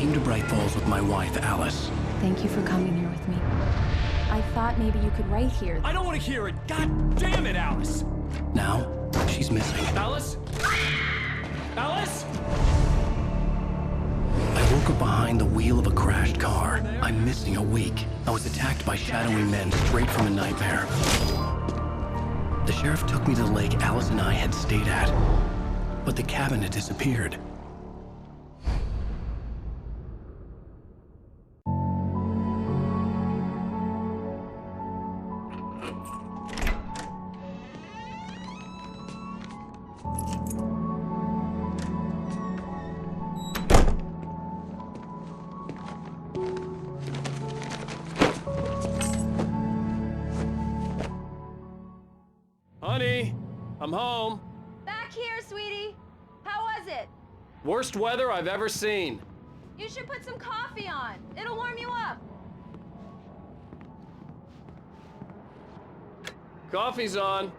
came to Bright Falls with my wife, Alice. Thank you for coming here with me. I thought maybe you could write here. I don't want to hear it! God damn it, Alice! Now, she's missing. Alice? Alice? I woke up behind the wheel of a crashed car. I'm missing a week. I was attacked by shadowy men straight from a nightmare. The sheriff took me to the lake Alice and I had stayed at, but the cabin had disappeared. Honey, I'm home. Back here, sweetie. How was it? Worst weather I've ever seen. You should put some coffee on. It'll warm you up. Coffee's on.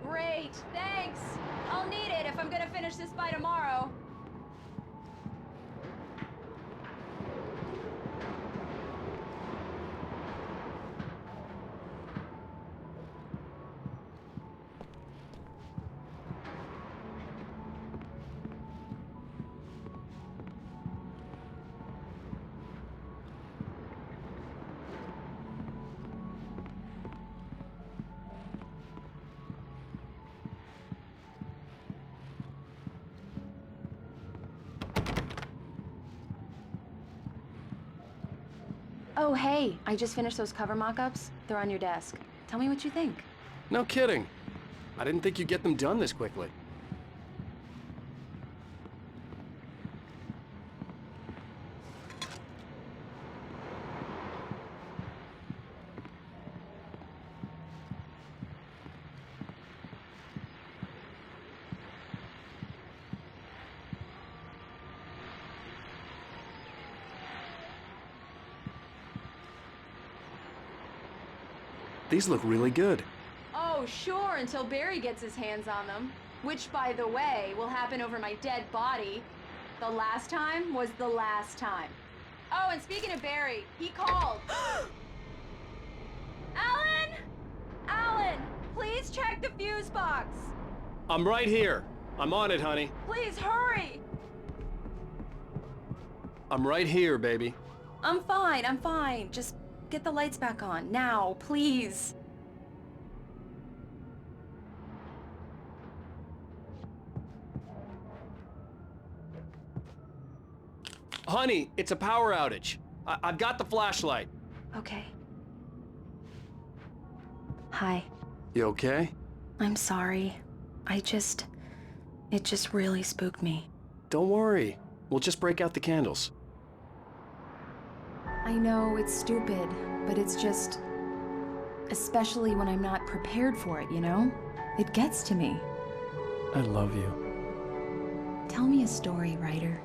Great, thanks. I'll need it if I'm gonna finish this by tomorrow. Oh, hey, I just finished those cover mock-ups. They're on your desk. Tell me what you think. No kidding. I didn't think you'd get them done this quickly. These look really good. Oh, sure, until Barry gets his hands on them. Which, by the way, will happen over my dead body. The last time was the last time. Oh, and speaking of Barry, he called. Alan! Alan, please check the fuse box. I'm right here. I'm on it, honey. Please hurry. I'm right here, baby. I'm fine. Just get the lights back on. Now, please. Honey, it's a power outage. I've got the flashlight. Okay. Hi. You okay? I'm sorry. It just really spooked me. Don't worry. We'll just break out the candles. I know it's stupid, but it's just... especially when I'm not prepared for it, you know? It gets to me. I love you. Tell me a story, writer.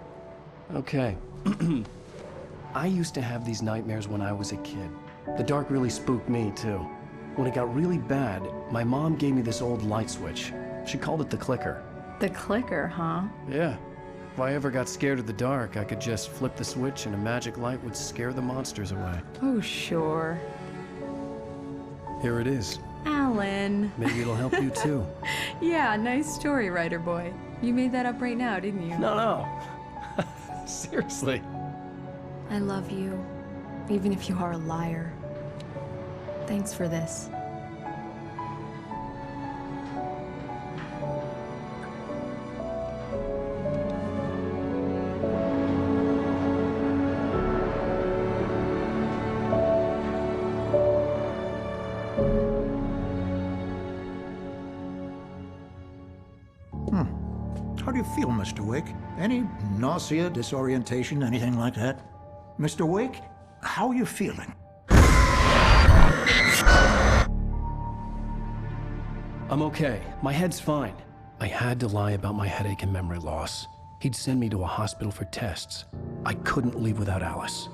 Okay. I used to have these nightmares when I was a kid. The dark really spooked me, too. When it got really bad, my mom gave me this old light switch. She called it the clicker. The clicker, huh? Yeah. If I ever got scared of the dark, I could just flip the switch and a magic light would scare the monsters away. Oh, sure. Here it is. Alan. Maybe it'll help you, too. Yeah, nice story, writer boy. You made that up right now, didn't you? No. Seriously. I love you, even if you are a liar. Thanks for this. How do you feel, Mr. Wake? Any nausea, disorientation, anything like that? Mr. Wake, how are you feeling? I'm okay. My head's fine. I had to lie about my headache and memory loss. He'd send me to a hospital for tests. I couldn't leave without Alice.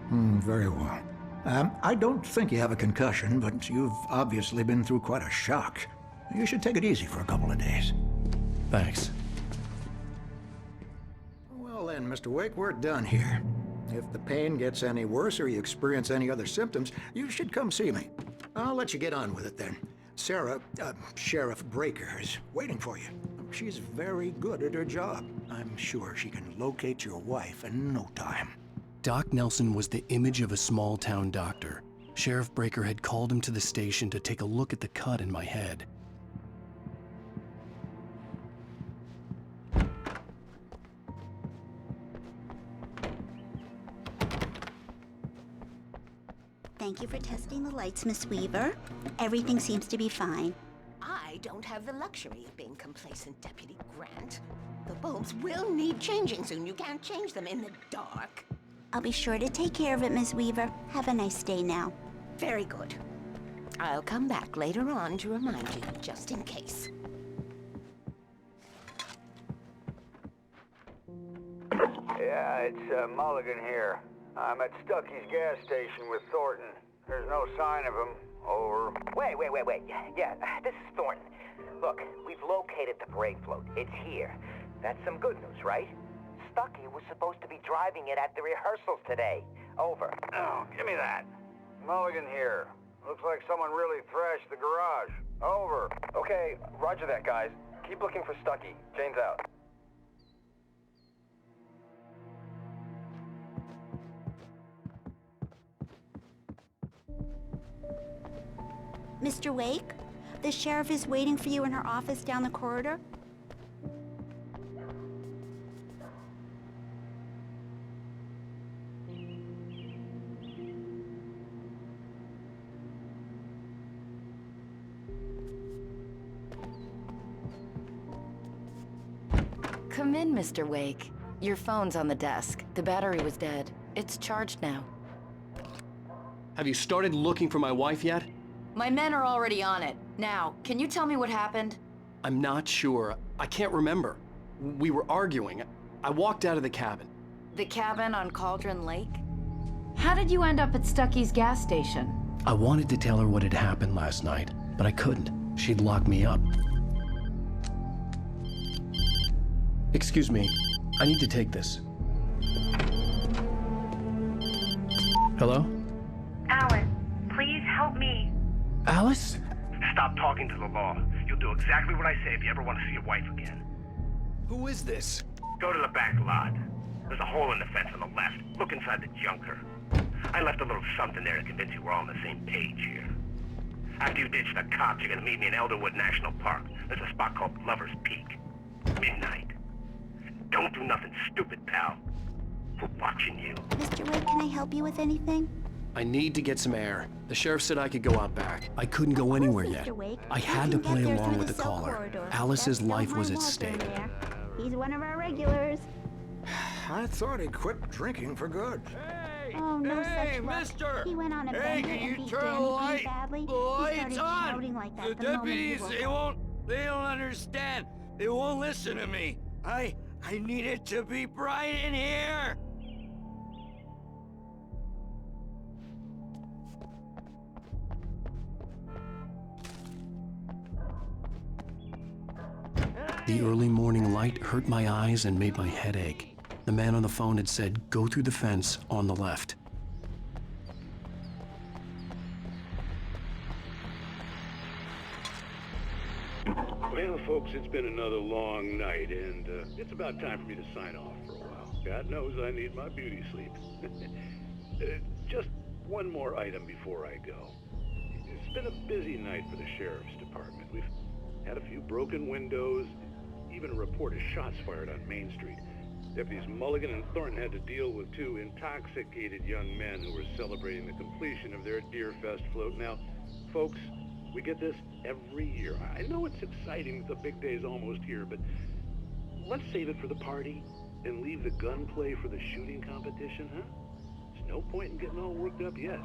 Very well. I don't think you have a concussion, but you've obviously been through quite a shock. You should take it easy for a couple of days. Thanks. Well then, Mr. Wake, we're done here. If the pain gets any worse or you experience any other symptoms, you should come see me. I'll let you get on with it then. Sarah, Sheriff Breaker, is waiting for you. She's very good at her job. I'm sure she can locate your wife in no time. Doc Nelson was the image of a small-town doctor. Sheriff Breaker had called him to the station to take a look at the cut in my head. Thank you for testing the lights, Miss Weaver. Everything seems to be fine. I don't have the luxury of being complacent, Deputy Grant. The bulbs will need changing soon. You can't change them in the dark. I'll be sure to take care of it, Miss Weaver. Have a nice day now. Very good. I'll come back later on to remind you, just in case. Yeah, it's Mulligan here. I'm at Stucky's gas station with Thornton. There's no sign of him. Over. Wait. Yeah, this is Thornton. Look, we've located the parade float. It's here. That's some good news, right? Stucky was supposed to be driving it at the rehearsals today. Over. Oh, give me that. Mulligan here. Looks like someone really thrashed the garage. Over. Okay, roger that, guys. Keep looking for Stucky. Jane's out. Mr. Wake, the sheriff is waiting for you in her office down the corridor. Come in, Mr. Wake. Your phone's on the desk. The battery was dead. It's charged now. Have you started looking for my wife yet? My men are already on it. Now, can you tell me what happened? I'm not sure. I can't remember. We were arguing. I walked out of the cabin. The cabin on Cauldron Lake? How did you end up at Stucky's gas station? I wanted to tell her what had happened last night, but I couldn't. She'd locked me up. Excuse me, I need to take this. Hello? Alice, please help me. Alice? Stop talking to the law. You'll do exactly what I say if you ever want to see your wife again. Who is this? Go to the back lot. There's a hole in the fence on the left. Look inside the junker. I left a little something there to convince you we're all on the same page here. After you ditch the cops, you're gonna meet me in Elderwood National Park. There's a spot called Lover's Peak. Midnight. Don't do nothing stupid, pal. We're watching you. Mr. Wake, can I help you with anything? I need to get some air. The sheriff said I could go out back. I couldn't go anywhere Mr. yet. Wake, I you had can to get play there along through with the the cell caller. corridor. Alice's That's life was Delmar at Walter stake. there. He's one of our regulars. I thought he quit drinking for good. Oh, no such luck. mister! He went on a Hey, bender can you and beat turn Danny the pretty light? badly. The light's He started on! shouting like that The the moment he deputies, woke up. they don't understand. They won't listen to me. I need it to be bright in here. The early morning light hurt my eyes and made my head ache. The man on the phone had said, go through the fence on the left. Well, folks, it's been another long night, and it's about time for me to sign off for a while. God knows I need my beauty sleep. Just one more item before I go. It's been a busy night for the Sheriff's Department. We've had a few broken windows, even a report of shots fired on Main Street. Deputies Mulligan and Thornton had to deal with two intoxicated young men who were celebrating the completion of their Deerfest float. Now, folks, we get this every year. I know it's exciting, the big day's almost here, but let's save it for the party and leave the gunplay for the shooting competition, huh? There's no point in getting all worked up yet.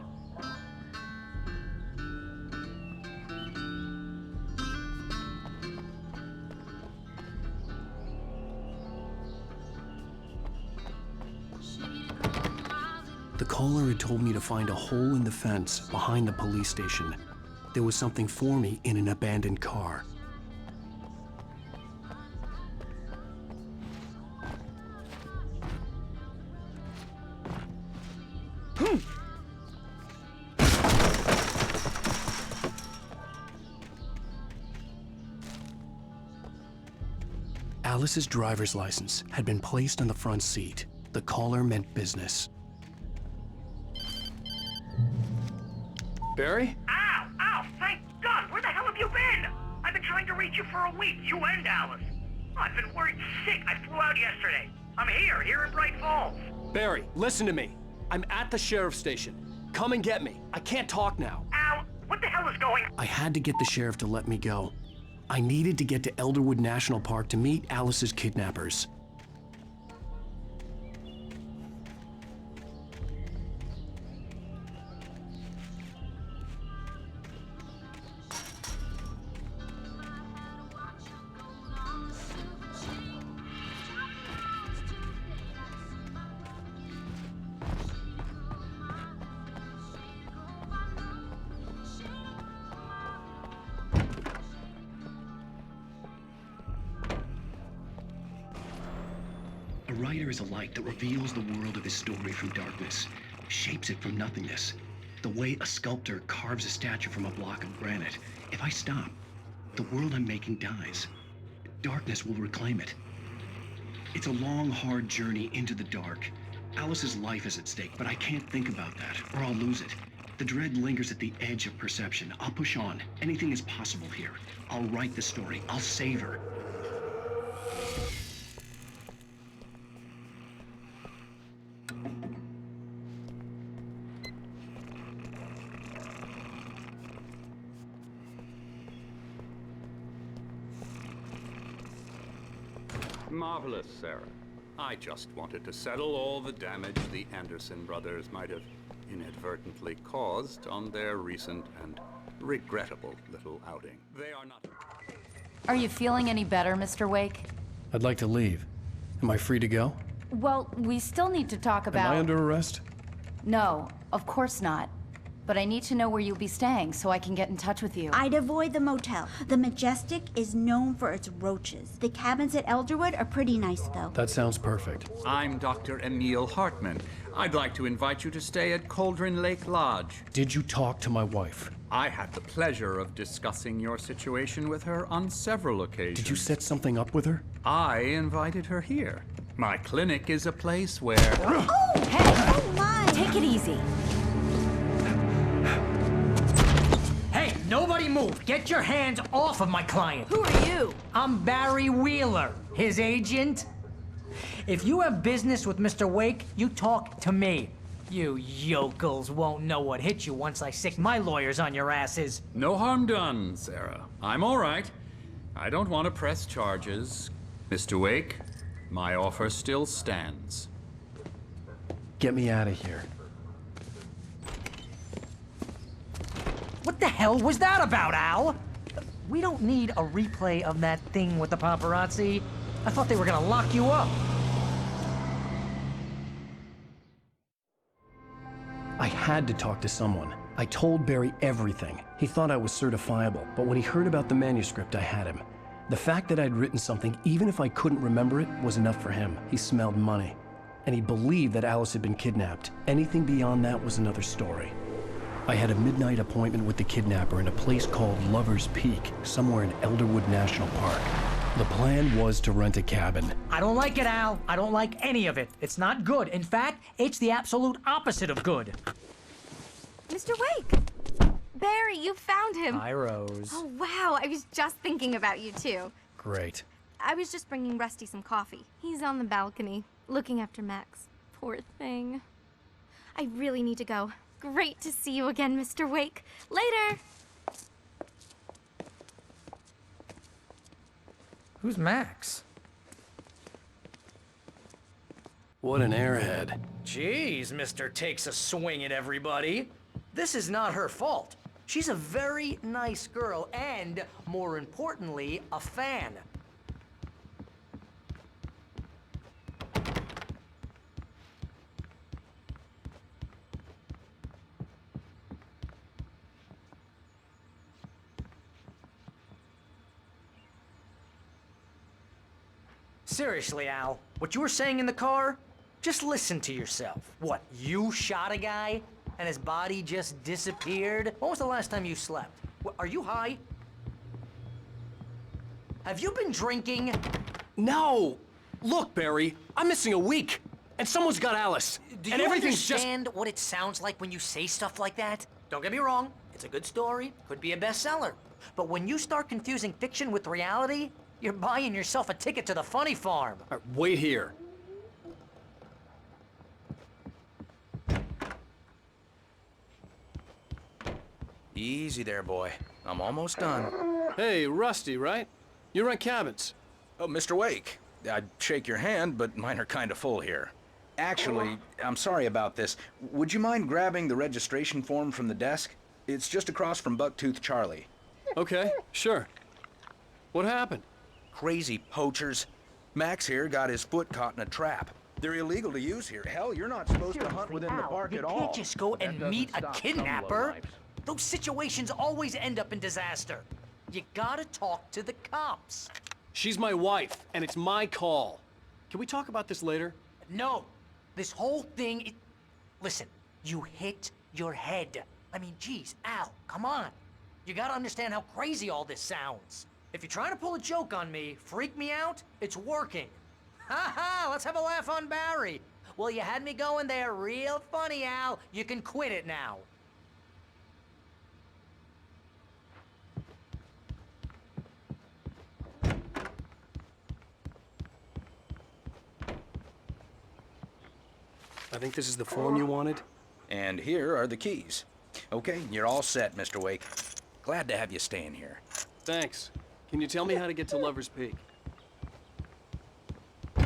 The caller had told me to find a hole in the fence behind the police station. There was something for me in an abandoned car. in! Alice's driver's license had been placed on the front seat. The caller meant business. Barry? Ow! Ow! Thank God! Where the hell have you been? I've been trying to reach you for a week, you and Alice. I've been worried sick. I flew out yesterday. I'm here in Bright Falls. Barry, listen to me. I'm at the sheriff's station. Come and get me. I can't talk now. Al, what the hell is going on? I had to get the sheriff to let me go. I needed to get to Elderwood National Park to meet Alice's kidnappers. A writer is a light that reveals the world of his story from darkness, shapes it from nothingness. The way a sculptor carves a statue from a block of granite. If I stop, the world I'm making dies. Darkness will reclaim it. It's a long, hard journey into the dark. Alice's life is at stake, but I can't think about that, or I'll lose it. The dread lingers at the edge of perception. I'll push on. Anything is possible here. I'll write the story. I'll save her. Marvelous, Sarah. I just wanted to settle all the damage the Anderson brothers might have inadvertently caused on their recent and regrettable little outing. They are not... Are you feeling any better, Mr. Wake? I'd like to leave. Am I free to go? Well, we still need to talk about... Am I under arrest? No, of course not. But I need to know where you'll be staying so I can get in touch with you. I'd avoid the motel. The Majestic is known for its roaches. The cabins at Elderwood are pretty nice, though. That sounds perfect. I'm Dr. Emil Hartman. I'd like to invite you to stay at Cauldron Lake Lodge. Did you talk to my wife? I had the pleasure of discussing your situation with her on several occasions. Did you set something up with her? I invited her here. My clinic is a place where... Oh, hey! Oh, my! Take it easy. Hey, nobody move! Get your hands off of my client! Who are you? I'm Barry Wheeler, his agent. If you have business with Mr. Wake, you talk to me. You yokels won't know what hit you once I sick my lawyers on your asses. No harm done, Sarah. I'm all right. I don't want to press charges. Mr. Wake, my offer still stands. Get me out of here. What the hell was that about, Al? We don't need a replay of that thing with the paparazzi. I thought they were gonna lock you up. I had to talk to someone. I told Barry everything. He thought I was certifiable, but when he heard about the manuscript, I had him. The fact that I'd written something, even if I couldn't remember it, was enough for him. He smelled money. And he believed that Alice had been kidnapped. Anything beyond that was another story. I had a midnight appointment with the kidnapper in a place called Lover's Peak, somewhere in Elderwood National Park. The plan was to rent a cabin. I don't like it, Al. I don't like any of it. It's not good. In fact, it's the absolute opposite of good. Mr. Wake! Barry, you found him! Hi, Rose. Oh, wow. I was just thinking about you, too. Great. I was just bringing Rusty some coffee. He's on the balcony, looking after Max. Poor thing. I really need to go. Great to see you again, Mr. Wake. Later! Who's Max? What an airhead. Jeez, Mr. Takes a swing at everybody. This is not her fault. She's a very nice girl and, more importantly, a fan. Seriously, Al, what you were saying in the car? Just listen to yourself. What, you shot a guy and his body just disappeared? When was the last time you slept? What, are you high? Have you been drinking? No! Look, Barry, I'm missing a week, and someone's got Alice. Do and you everything's understand what it sounds like when you say stuff like that? Don't get me wrong, it's a good story, could be a bestseller. But when you start confusing fiction with reality, you're buying yourself a ticket to the funny farm. All right, wait here. Easy there, boy. I'm almost done. Hey, Rusty, right? You rent cabins. Oh, Mr. Wake. I'd shake your hand, but mine are kind of full here. Actually, I'm sorry about this. Would you mind grabbing the registration form from the desk? It's just across from Bucktooth Charlie. Okay, sure. What happened? Crazy poachers. Max here got his foot caught in a trap. They're illegal to use here. Hell, you're not supposed to hunt within the park at all. You can't just go and meet a kidnapper. Those situations always end up in disaster. You gotta talk to the cops. She's my wife, and it's my call. Can we talk about this later? No. This whole thing, listen, you hit your head. I mean, geez, Al, come on. You gotta understand how crazy all this sounds. If you're trying to pull a joke on me, freak me out, it's working. Ha ha, let's have a laugh on Barry. Well, you had me going there real funny, Al. You can quit it now. I think this is the form you wanted. And here are the keys. Okay, you're all set, Mr. Wake. Glad to have you staying here. Thanks. Can you tell me how to get to Lover's Peak?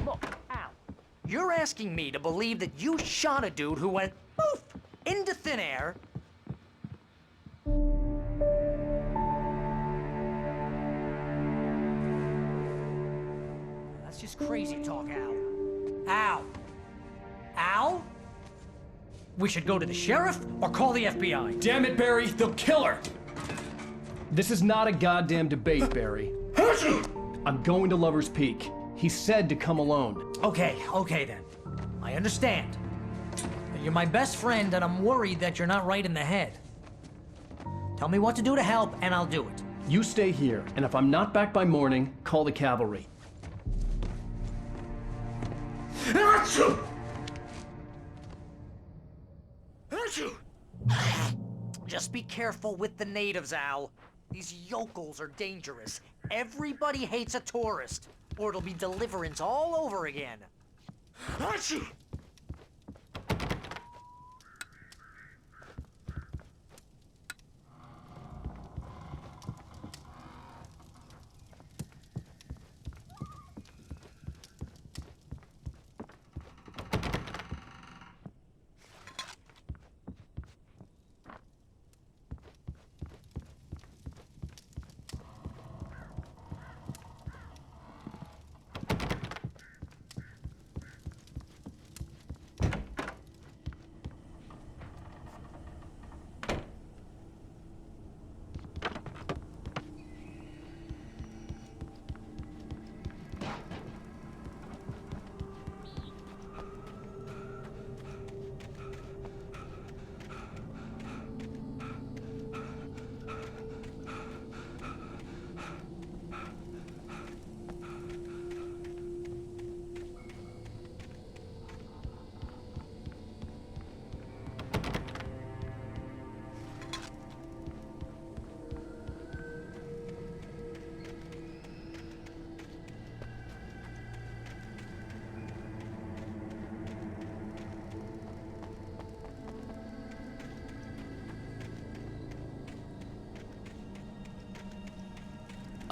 Look, Al, you're asking me to believe that you shot a dude who went poof into thin air. That's just crazy talk, Al. Al! Al? We should go to the sheriff or call the FBI. Damn it, Barry, they'll kill her! This is not a goddamn debate, Barry. I'm going to Lover's Peak. He said to come alone. Okay then. I understand. You're my best friend and I'm worried that you're not right in the head. Tell me what to do to help and I'll do it. You stay here, and if I'm not back by morning, call the cavalry. Just be careful with the natives, Al. These yokels are dangerous. Everybody hates a tourist, or it'll be Deliverance all over again.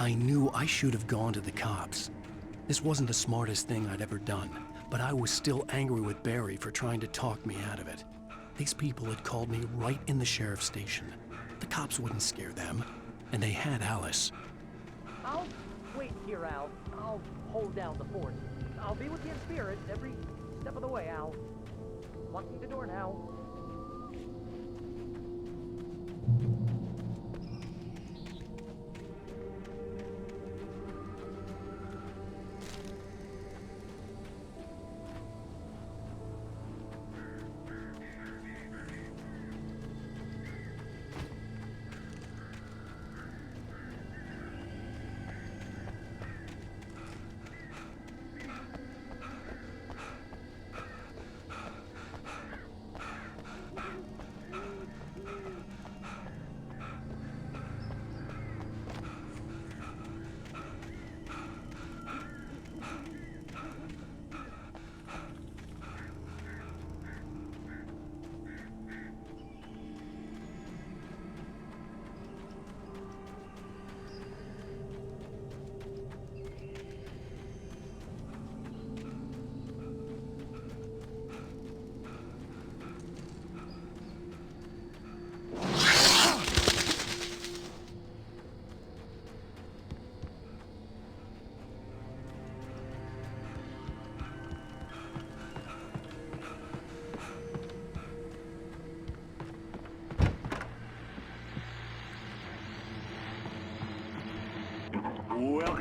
I knew I should have gone to the cops. This wasn't the smartest thing I'd ever done, but I was still angry with Barry for trying to talk me out of it. These people had called me right in the sheriff's station. The cops wouldn't scare them, and they had Alice. I'll wait here, Al. I'll hold down the fort. I'll be with you in spirit every step of the way, Al. Locking the door now.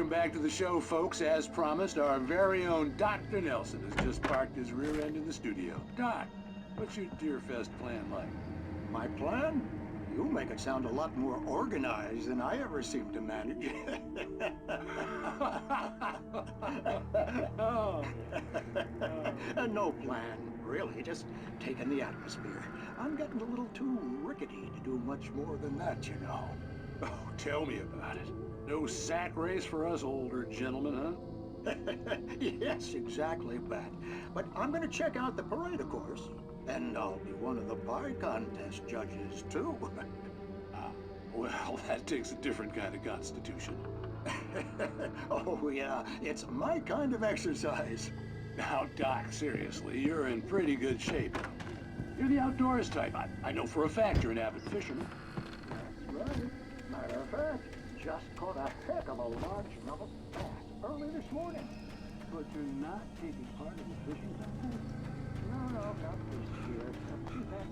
Welcome back to the show, folks. As promised, our very own Dr. Nelson has just parked his rear end in the studio. Doc, what's your Deerfest plan like? My plan? You make it sound a lot more organized than I ever seem to manage. No plan, really. Just taking the atmosphere. I'm getting a little too rickety to do much more than that, you know. Oh, tell me about it. No sack race for us older gentlemen, huh? Yes, exactly, Pat. But I'm gonna check out the parade, of course. And I'll be one of the pie contest judges, too. Well, that takes a different kind of constitution. Oh, yeah. It's my kind of exercise. Now, Doc, seriously, you're in pretty good shape. You're the outdoors type. I know for a fact you're an avid fisherman. That's right. Matter of fact, just caught a heck of a largemouth bass early this morning. But you're not taking part in the fishing contest? No, not this year. Too bad.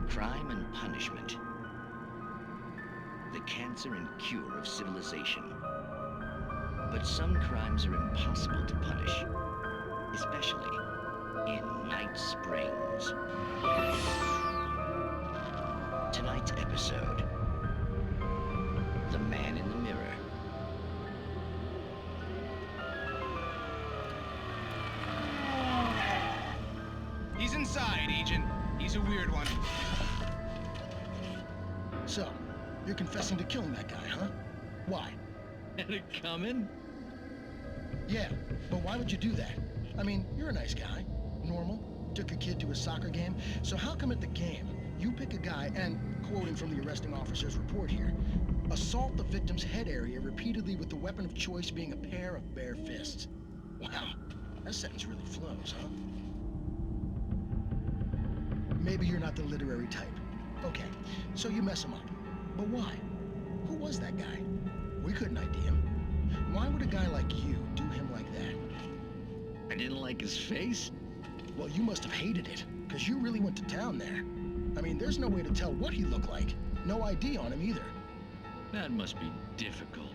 Crime and punishment. The cancer and cure of civilization. But some crimes are impossible to punish, especially in Night Springs. Tonight's episode, The Man in the Mirror. He's inside, Agent. He's a weird one. So, you're confessing to killing that guy, huh? Why? Had it coming? Yeah, but why would you do that? I mean, you're a nice guy. Normal. Took a kid to a soccer game. So how come at the game, you pick a guy and, quoting from the arresting officer's report here, assault the victim's head area repeatedly with the weapon of choice being a pair of bare fists? Wow, that sentence really flows, huh? Maybe you're not the literary type. Okay, so you mess him up. But why? Who was that guy? We couldn't ID him. Why would a guy like you do him like that? I didn't like his face? Well, you must have hated it, because you really went to town there. I mean, there's no way to tell what he looked like. No ID on him either. That must be difficult.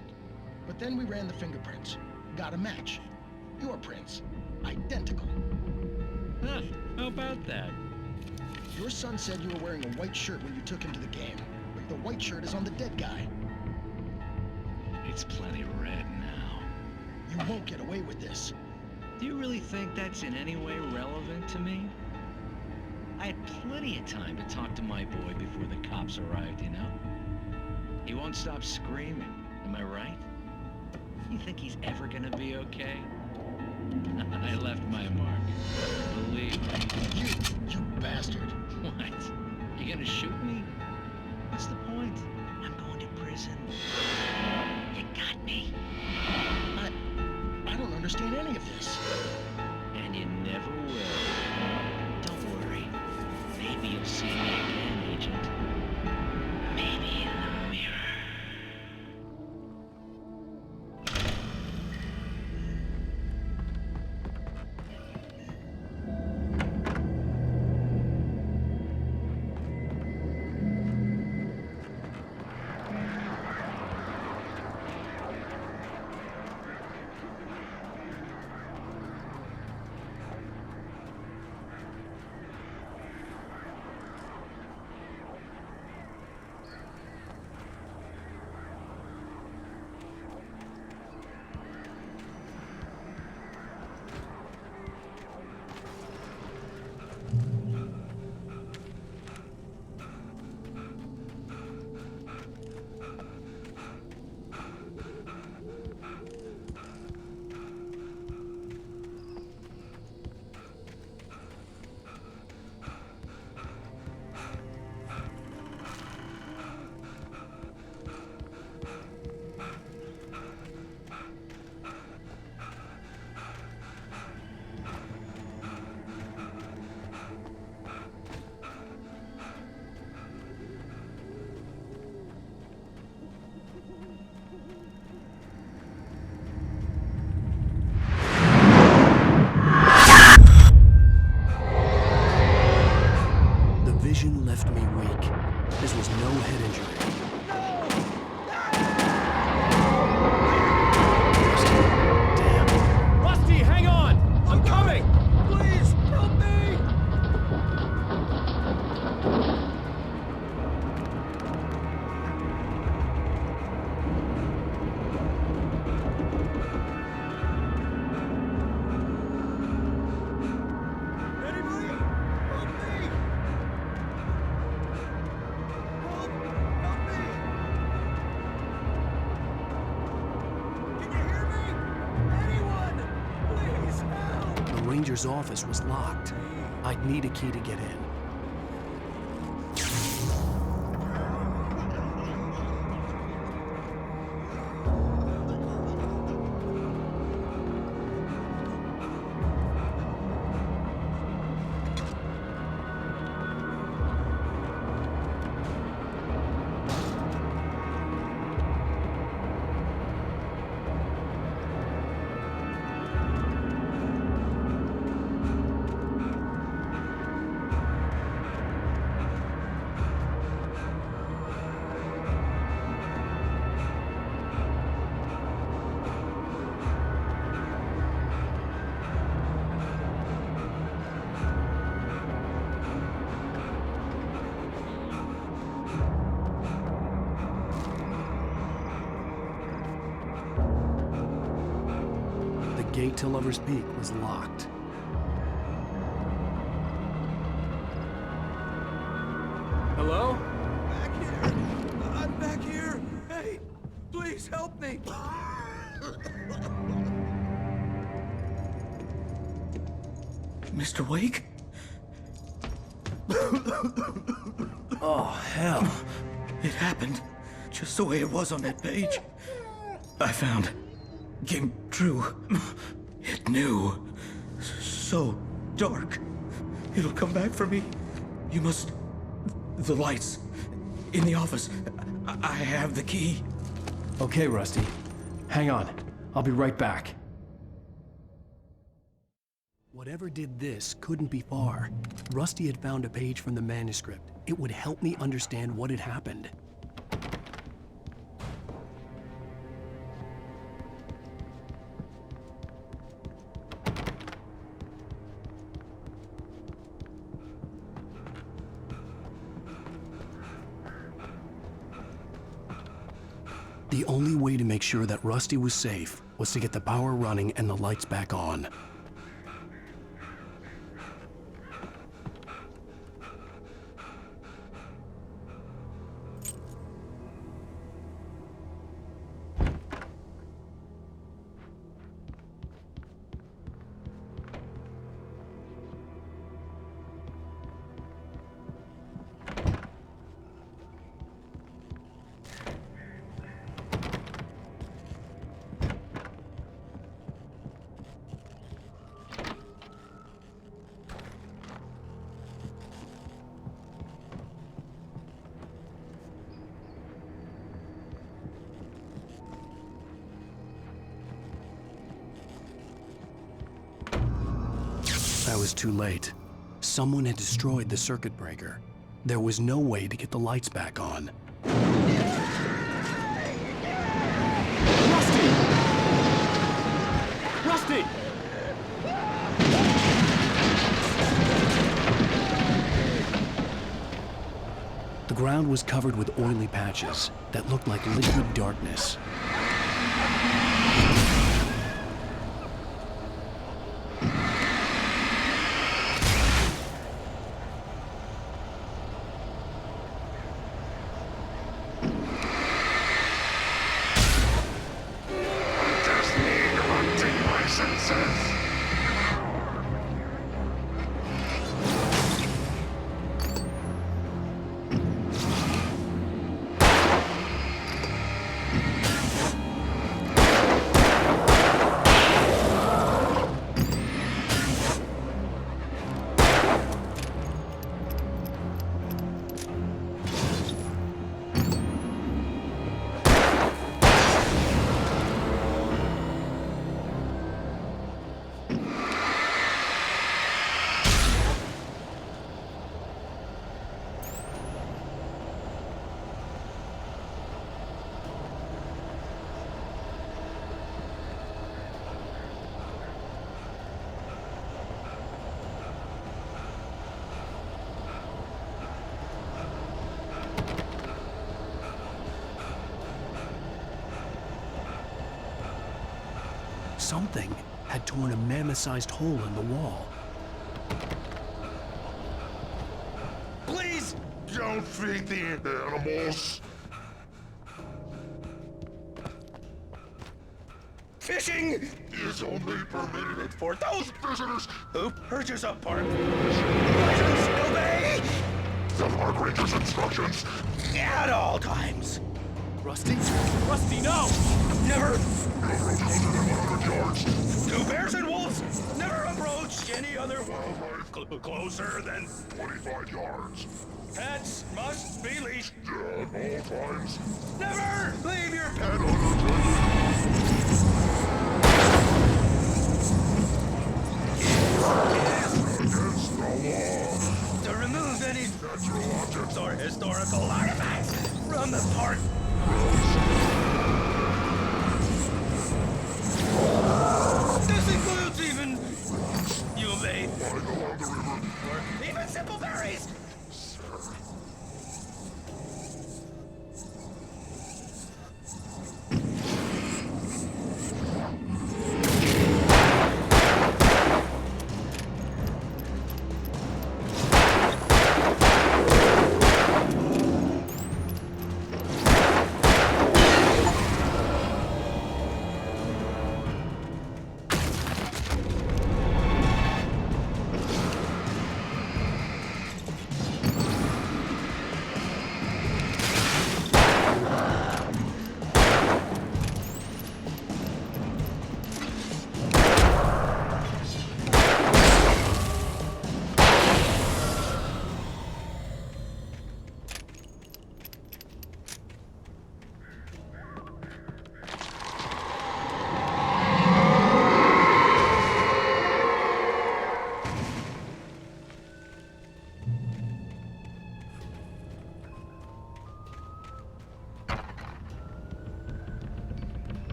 But then we ran the fingerprints. Got a match. Your prints. Identical. Huh, how about that? Your son said you were wearing a white shirt when you took him to the game. But the white shirt is on the dead guy. It's plenty red now. You won't get away with this. Do you really think that's in any way relevant to me? I had plenty of time to talk to my boy before the cops arrived, you know? He won't stop screaming, am I right? You think he's ever gonna be okay? I left my mark. Believe me. You bastard. What? You gonna shoot me? What's the point? I'm going to prison. You got me. I don't understand any of this. And you never will. Don't worry. Maybe you'll see me again, Agent. Maybe in the mirror. ranger's office was locked. I'd need a key to get in. The gate to Lover's Peak was locked. Hello? Back here! I'm back here! Hey, please help me! Mr. Wake? Oh, hell. It happened just the way it was on that page. I found. Came true. It knew. So dark. It'll come back for me. You must... The lights. In the office. I have the key. Okay, Rusty. Hang on. I'll be right back. Whatever did this couldn't be far. Rusty had found a page from the manuscript. It would help me understand what had happened. The only way to make sure that Rusty was safe was to get the power running and the lights back on. I was too late. Someone had destroyed the circuit breaker. There was no way to get the lights back on. Rusty! Rusty! The ground was covered with oily patches that looked like liquid darkness. Something had torn a mammoth-sized hole in the wall. Please don't feed the animals. fishing is only permitted for those visitors who purchase a park license and obey the park ranger's instructions at all times. Rusty? Rusty, no! Never no approaches within 100 yards. to bears and wolves. Never approach any other wildlife closer than 25 yards. Pets must be leashed. At all times. Never leave your pet Against the law. to remove any Natural objects or historical artifacts from the park. This includes even you may Lying along the river. or even simple berries.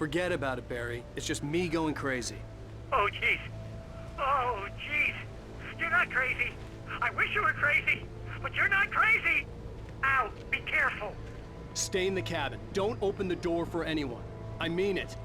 Forget about it, Barry. It's just me going crazy. Oh, jeez. Oh, jeez. You're not crazy. I wish you were crazy, but you're not crazy. Ow, be careful. Stay in the cabin. Don't open the door for anyone. I mean it.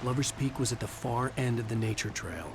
Lover's Peak was at the far end of the nature trail.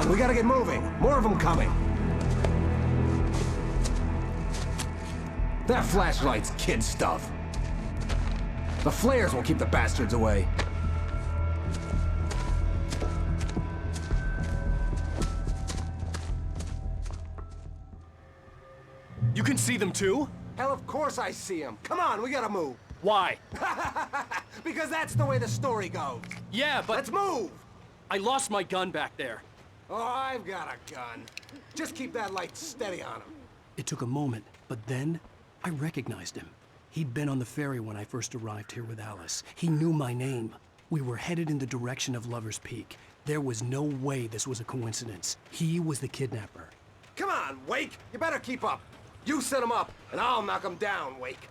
on, we gotta get moving. More of them coming. That flashlight's kid stuff. The flares will keep the bastards away. You can see them too? Hell, of course I see them. Come on, we gotta move. Why? Because that's the way the story goes. Yeah, but... Let's move! I lost my gun back there. Oh, I've got a gun. Just keep that light steady on him. It took a moment, but then I recognized him. He'd been on the ferry when I first arrived here with Alice. He knew my name. We were headed in the direction of Lover's Peak. There was no way this was a coincidence. He was the kidnapper. Come on, Wake! You better keep up. You set him up, and I'll knock him down, Wake.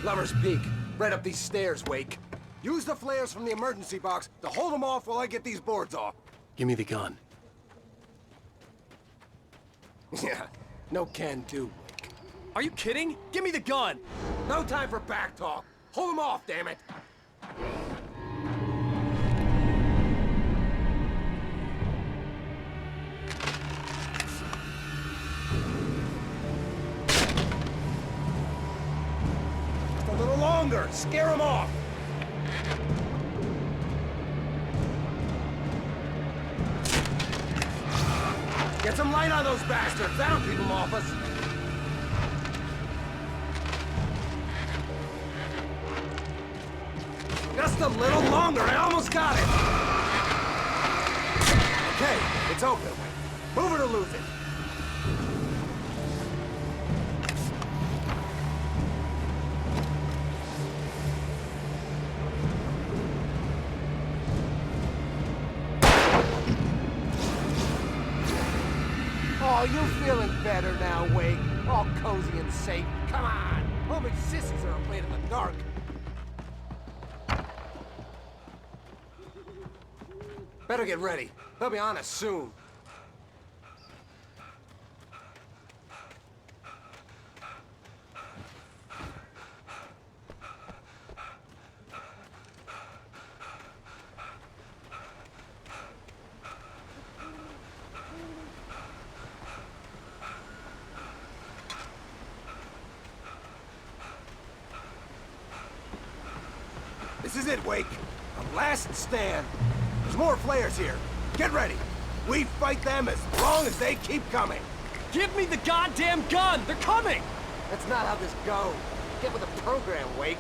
Lover's Peak. Right up these stairs, Wake. Use the flares from the emergency box to hold them off while I get these boards off. Give me the gun. Yeah, no can do, Wake. Are you kidding? Give me the gun! No time for back talk. Hold them off, damn it! A little longer! Scare them off! Get some light on those bastards! That'll keep them off us! Just a little longer! I almost got it! Okay, it's open. Move it or lose it. Oh, you feeling better now, Wake? All cozy and safe. Come on! Only sissies are afraid of the dark. Better get ready. They'll be on us soon. This is it, Wake. The last stand. There's more flares here. Get ready. We fight them as long as they keep coming. Give me the goddamn gun! They're coming! That's not how this goes. Get with the program, Wake.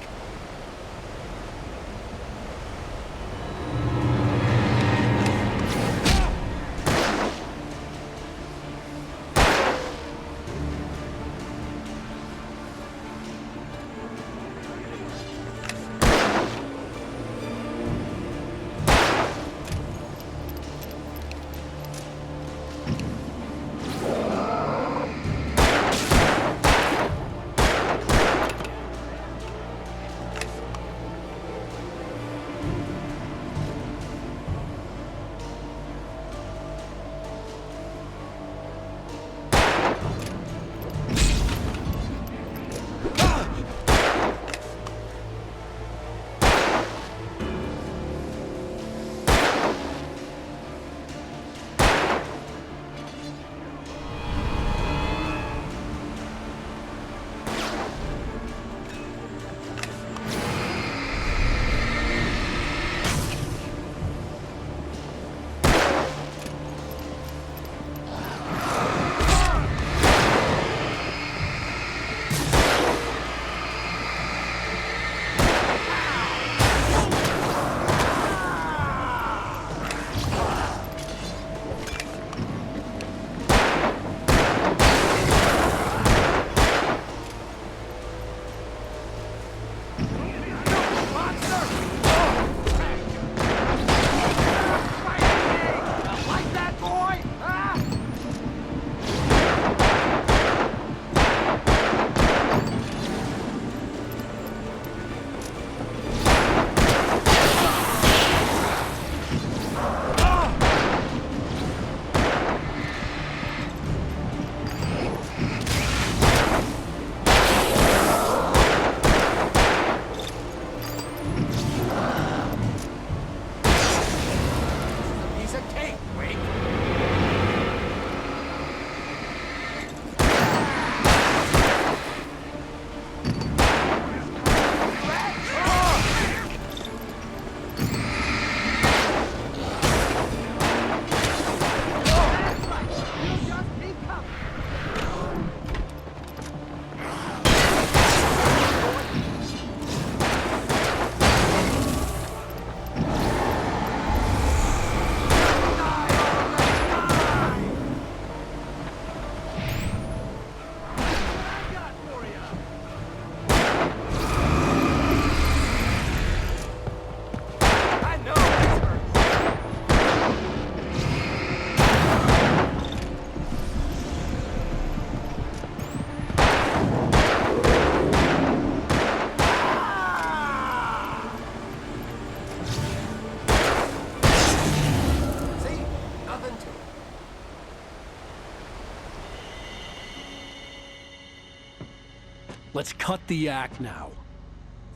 Let's cut the act now.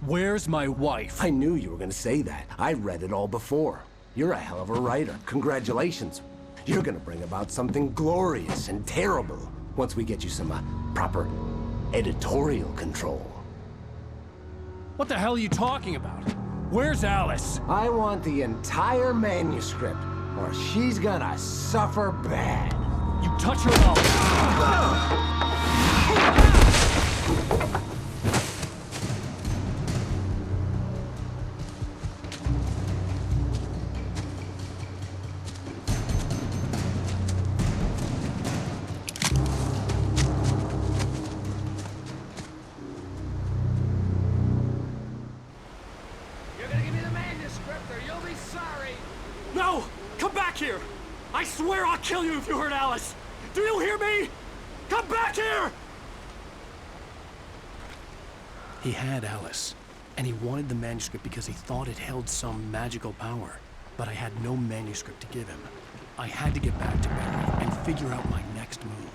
Where's my wife? I knew you were gonna say that. I read it all before. You're a hell of a writer. Congratulations. You're gonna bring about something glorious and terrible once we get you some proper editorial control. What the hell are you talking about? Where's Alice? I want the entire manuscript, or she's gonna suffer bad. You touch her mouth. You're gonna give me the manuscript or you'll be sorry! No! Come back here! I swear I'll kill you if you hurt Alice! Do you hear me? Come back here! He had Alice, and he wanted the manuscript because he thought it held some magical power. But I had no manuscript to give him. I had to get back to Barry and figure out my next move.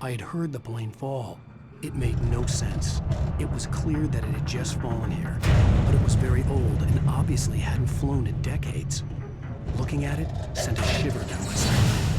I had heard the plane fall. It made no sense. It was clear that it had just fallen here, but it was very old and obviously hadn't flown in decades. Looking at it sent a shiver down my spine.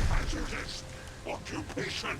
Hazardous occupation.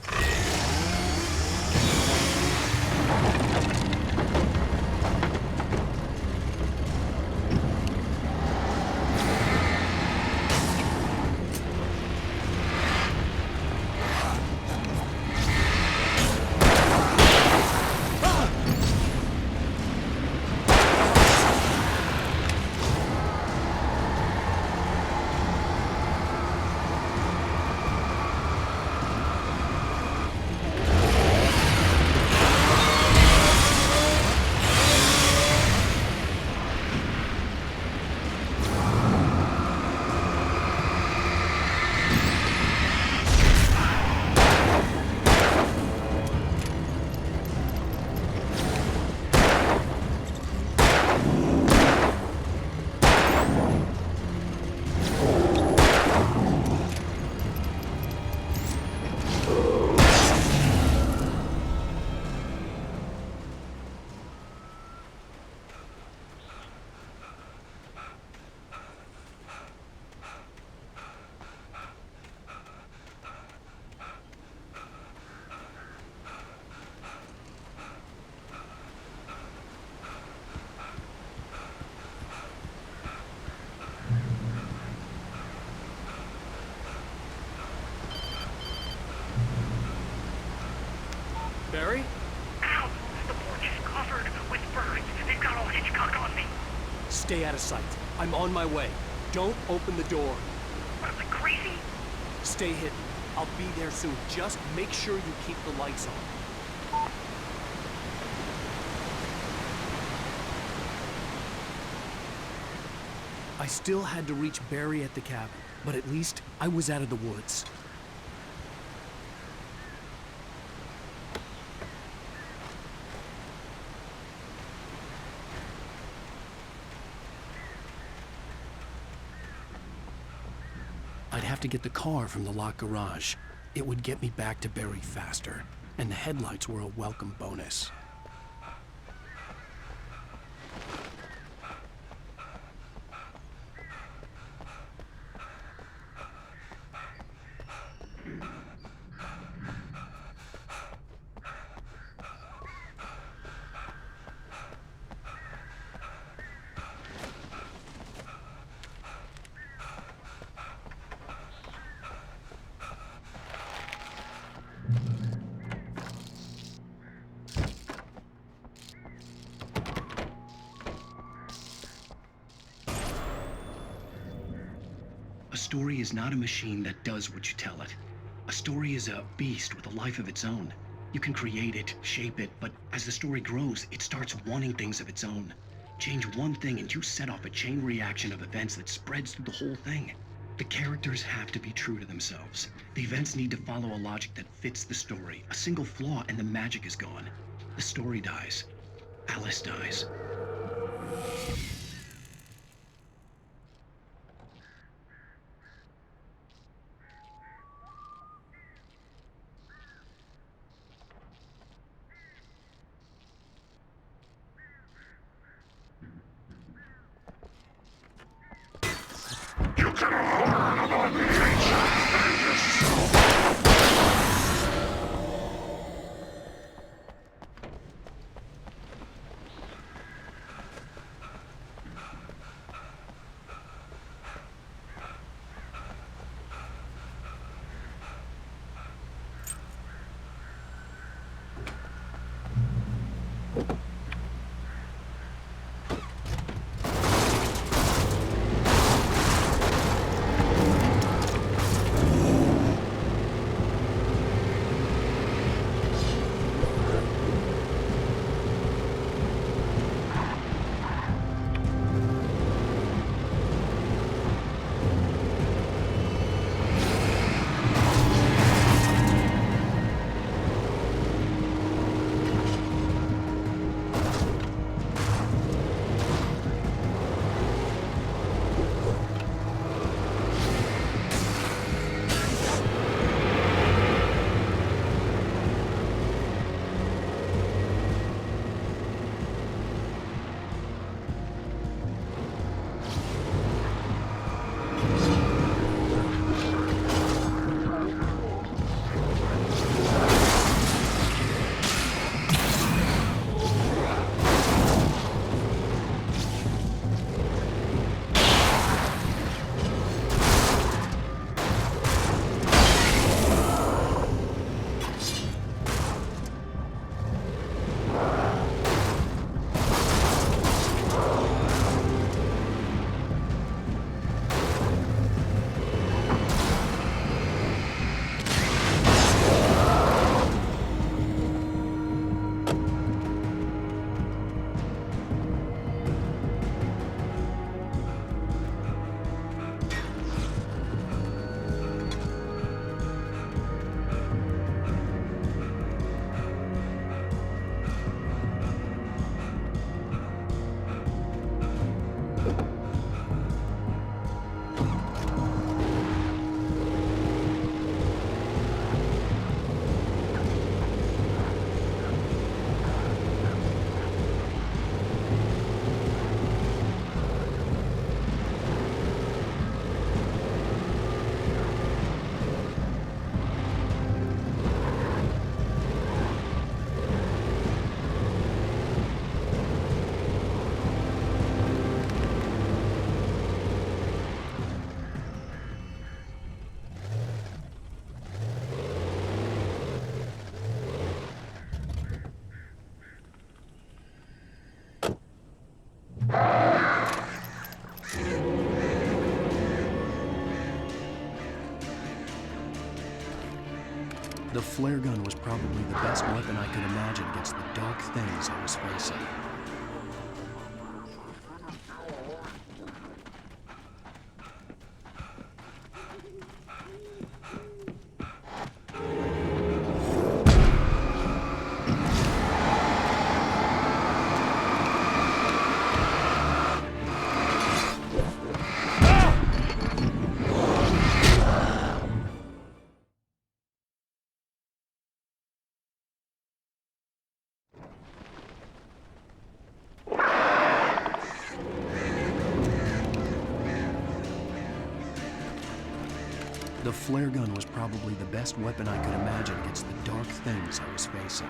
Barry? Ow! The porch is covered with birds. They've got all Hitchcock on me. Stay out of sight. I'm on my way. Don't open the door. What, am I crazy? Stay hidden. I'll be there soon. Just make sure you keep the lights on. I still had to reach Barry at the cabin, but at least I was out of the woods. I'd have to get the car from the locked garage. It would get me back to Barry faster, and the headlights were a welcome bonus. A story is not a machine that does what you tell it. A story is a beast with a life of its own. You can create it, shape it, but as the story grows, it starts wanting things of its own. Change one thing and you set off a chain reaction of events that spreads through the whole thing. The characters have to be true to themselves. The events need to follow a logic that fits the story. A single flaw and the magic is gone. The story dies. Alice dies. The flare gun was probably the best weapon I could imagine against the dark things I was facing. The flare gun was probably the best weapon I could imagine against the dark things I was facing.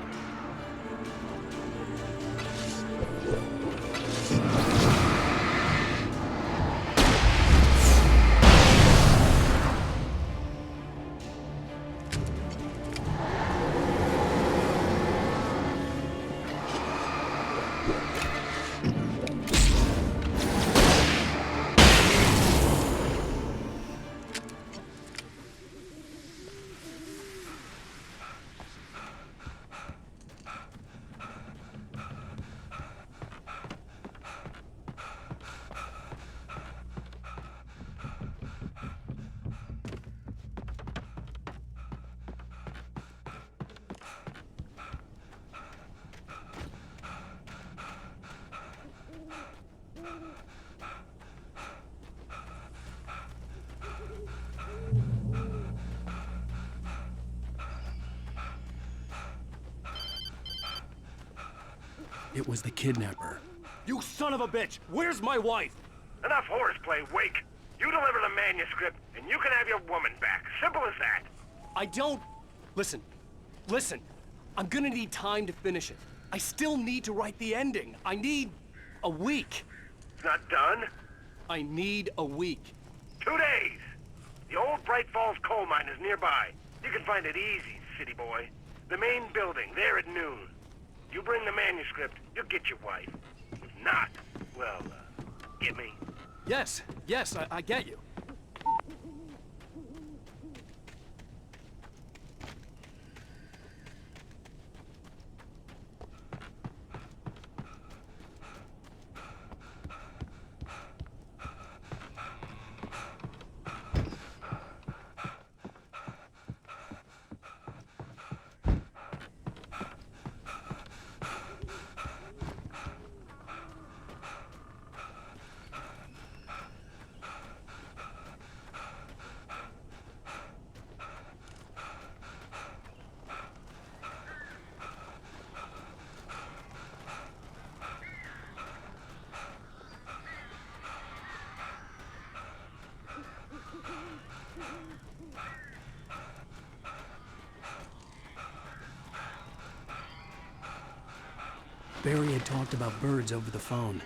It was the kidnapper. You son of a bitch! Where's my wife? Enough horseplay, Wake. You deliver the manuscript, and you can have your woman back. Simple as that. I don't... Listen. I'm gonna need time to finish it. I still need to write the ending. I need a week. It's not done? I need a week. 2 days. The old Bright Falls coal mine is nearby. You can find it easy, city boy. The main building, there at noon. You bring the manuscript, you'll get your wife. If not, well, get me? Yes, I get you. Barry had talked about birds over the phone.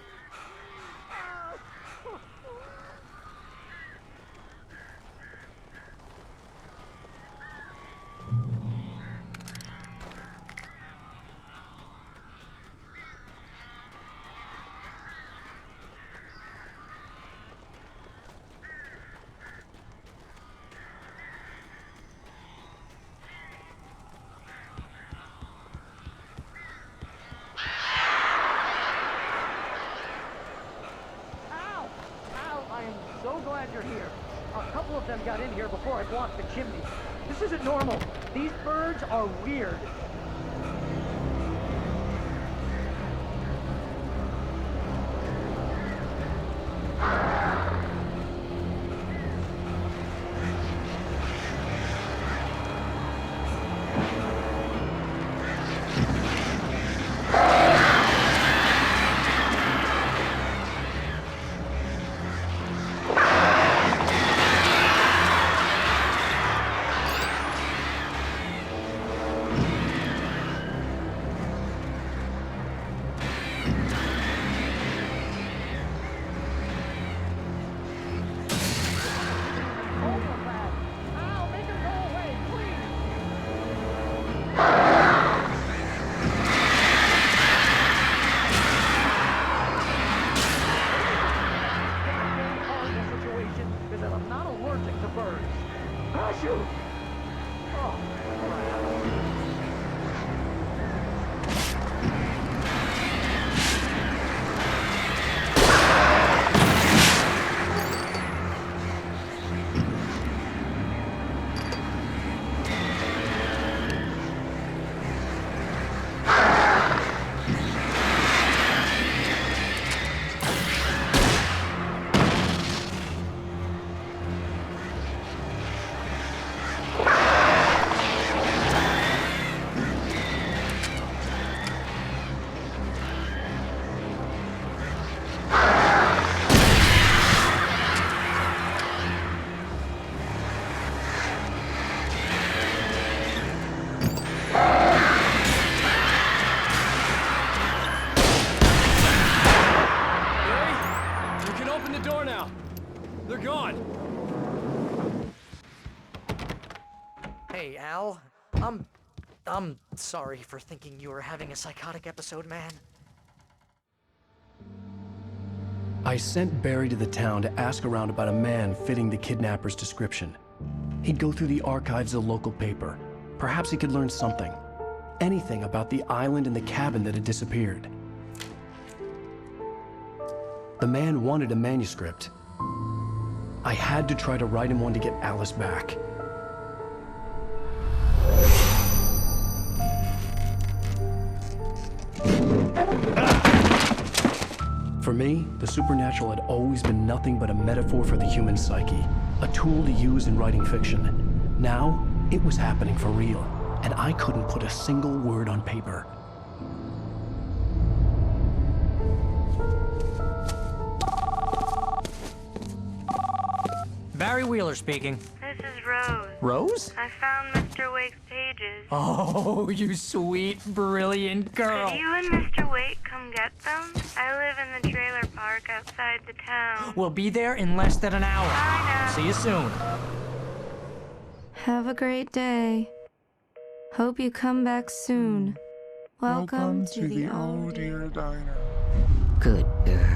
Got in here before I blocked the chimney. This isn't normal. These birds are weird. They're gone! Hey, Al. I'm sorry for thinking you were having a psychotic episode, man. I sent Barry to the town to ask around about a man fitting the kidnapper's description. He'd go through the archives of the local paper. Perhaps he could learn something. Anything about the island and the cabin that had disappeared. The man wanted a manuscript. I had to try to write him one to get Alice back. For me, the supernatural had always been nothing but a metaphor for the human psyche, a tool to use in writing fiction. Now, it was happening for real, and I couldn't put a single word on paper. Barry Wheeler speaking. This is Rose. Rose? I found Mr. Wake's pages. Oh, you sweet, brilliant girl. Could you and Mr. Wake come get them? I live in the trailer park outside the town. We'll be there in less than an hour. I know. See you soon. Have a great day. Hope you come back soon. Welcome to the Old Dear Diner. Good girl.